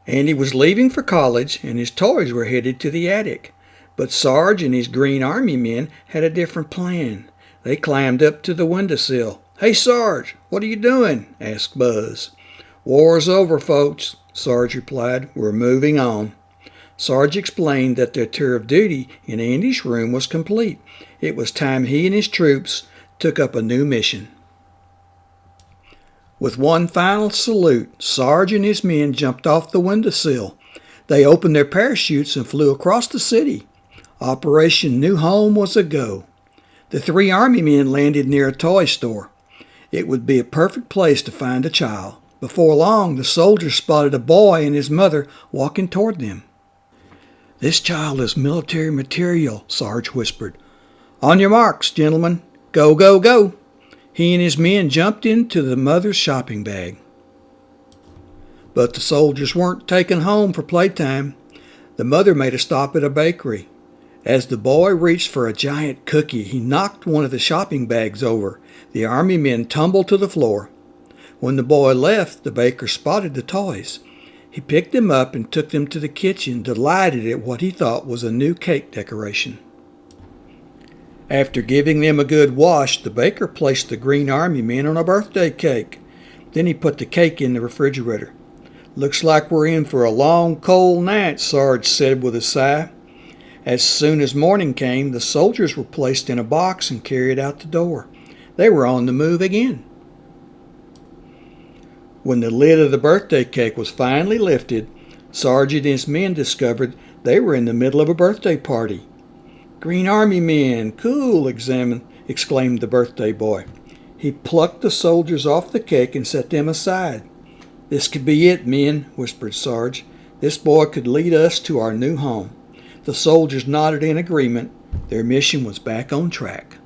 Andy was leaving for college, and his toys were headed to the attic. But Sarge and his Green Army men had a different plan. They climbed up to the windowsill. "Hey, Sarge, what are you doing?" asked Buzz. "War's over, folks," Sarge replied. "We're moving on." Sarge explained that their tour of duty in Andy's room was complete. It was time he and his troops took up a new mission. With one final salute, Sarge and his men jumped off the windowsill. They opened their parachutes and flew across the city. Operation New Home was a go. The three Army men landed near a toy store. It would be a perfect place to find a child. Before long, the soldiers spotted a boy and his mother walking toward them. "This child is military material," Sarge whispered. "On your marks, gentlemen. Go, go, go." He and his men jumped into the mother's shopping bag. But the soldiers weren't taken home for playtime. The mother made a stop at a bakery. As the boy reached for a giant cookie, he knocked one of the shopping bags over. The Army men tumbled to the floor. When the boy left, the baker spotted the toys. He picked them up and took them to the kitchen, delighted at what he thought was a new cake decoration. After giving them a good wash, the baker placed the Green Army men on a birthday cake. Then he put the cake in the refrigerator. "Looks like we're in for a long, cold night," Sarge said with a sigh. As soon as morning came, the soldiers were placed in a box and carried out the door. They were on the move again. When the lid of the birthday cake was finally lifted, Sarge and his men discovered they were in the middle of a birthday party. "Green Army men, cool," exclaimed the birthday boy. He plucked the soldiers off the cake and set them aside. "This could be it, men," whispered Sarge. "This boy could lead us to our new home." The soldiers nodded in agreement. Their mission was back on track.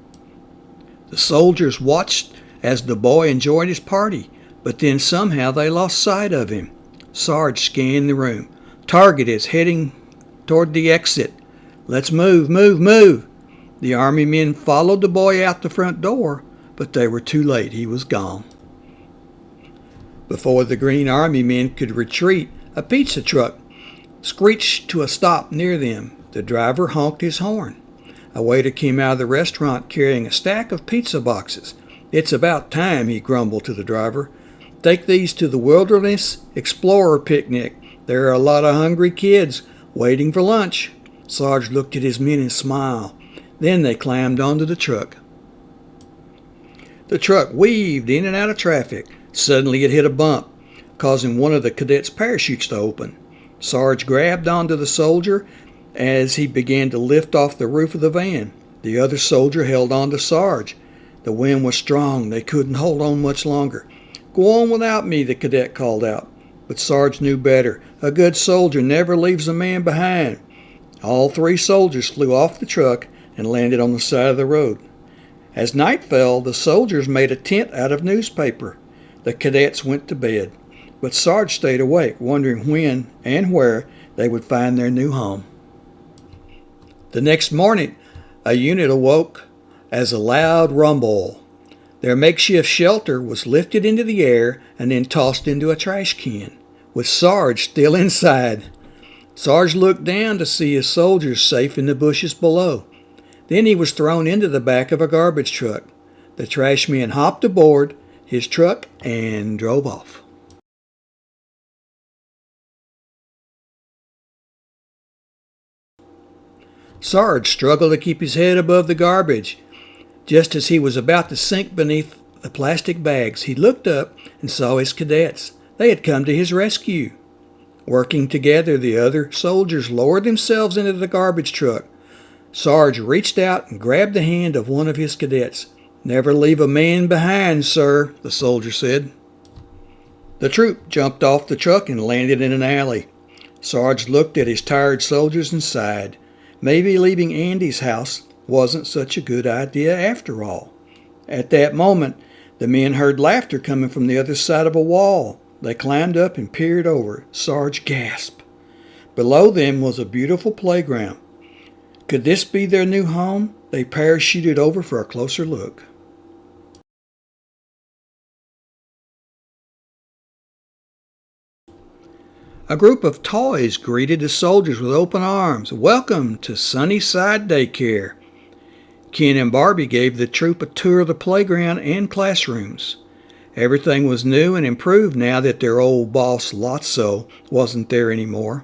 The soldiers watched as the boy enjoyed his party, but then somehow they lost sight of him. Sarge scanned the room. "Target is heading toward the exit. Let's move, move, move." The Army men followed the boy out the front door, but they were too late. He was gone. Before the Green Army men could retreat, a pizza truck screeched to a stop near them. The driver honked his horn. A waiter came out of the restaurant carrying a stack of pizza boxes. "It's about time," he grumbled to the driver. "Take these to the Wilderness Explorer picnic. There are a lot of hungry kids waiting for lunch." Sarge looked at his men and smiled. Then they climbed onto the truck. The truck weaved in and out of traffic. Suddenly it hit a bump, causing one of the cadets' parachutes to open. Sarge grabbed onto the soldier as he began to lift off the roof of the van. The other soldier held on to Sarge. The wind was strong. They couldn't hold on much longer. "Go on without me," the cadet called out. But Sarge knew better. A good soldier never leaves a man behind. All three soldiers flew off the truck and landed on the side of the road. As night fell, the soldiers made a tent out of newspaper. The cadets went to bed, but Sarge stayed awake, wondering when and where they would find their new home. The next morning, a unit awoke as a loud rumble. Their makeshift shelter was lifted into the air and then tossed into a trash can, with Sarge still inside. Sarge looked down to see his soldiers safe in the bushes below. Then he was thrown into the back of a garbage truck. The trash man hopped aboard his truck and drove off. Sarge struggled to keep his head above the garbage. Just as he was about to sink beneath the plastic bags, he looked up and saw his cadets. They had come to his rescue. Working together, the other soldiers lowered themselves into the garbage truck. Sarge reached out and grabbed the hand of one of his cadets. "Never leave a man behind, sir," the soldier said. The troop jumped off the truck and landed in an alley. Sarge looked at his tired soldiers and sighed. Maybe leaving Andy's house wasn't such a good idea after all. At that moment, the men heard laughter coming from the other side of a wall. They climbed up and peered over. Sarge gasped. Below them was a beautiful playground. Could this be their new home? They parachuted over for a closer look. A group of toys greeted the soldiers with open arms. Welcome to Sunnyside Daycare. Ken and Barbie gave the troop a tour of the playground and classrooms. Everything was new and improved now that their old boss Lotso wasn't there anymore.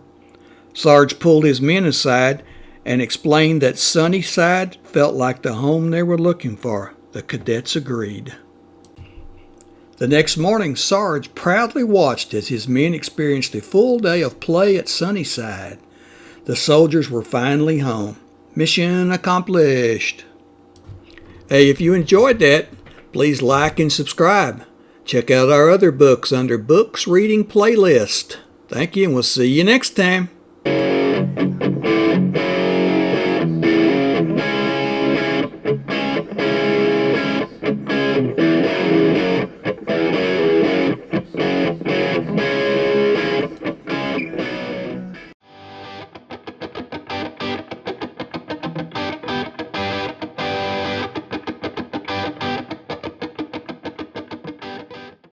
Sarge pulled his men aside and explained that Sunnyside felt like the home they were looking for. The cadets agreed. The next morning, Sarge proudly watched as his men experienced a full day of play at Sunnyside. The soldiers were finally home. Mission accomplished. Hey, if you enjoyed that, please like and subscribe. Check out our other books under Books Reading Playlist. Thank you, and we'll see you next time.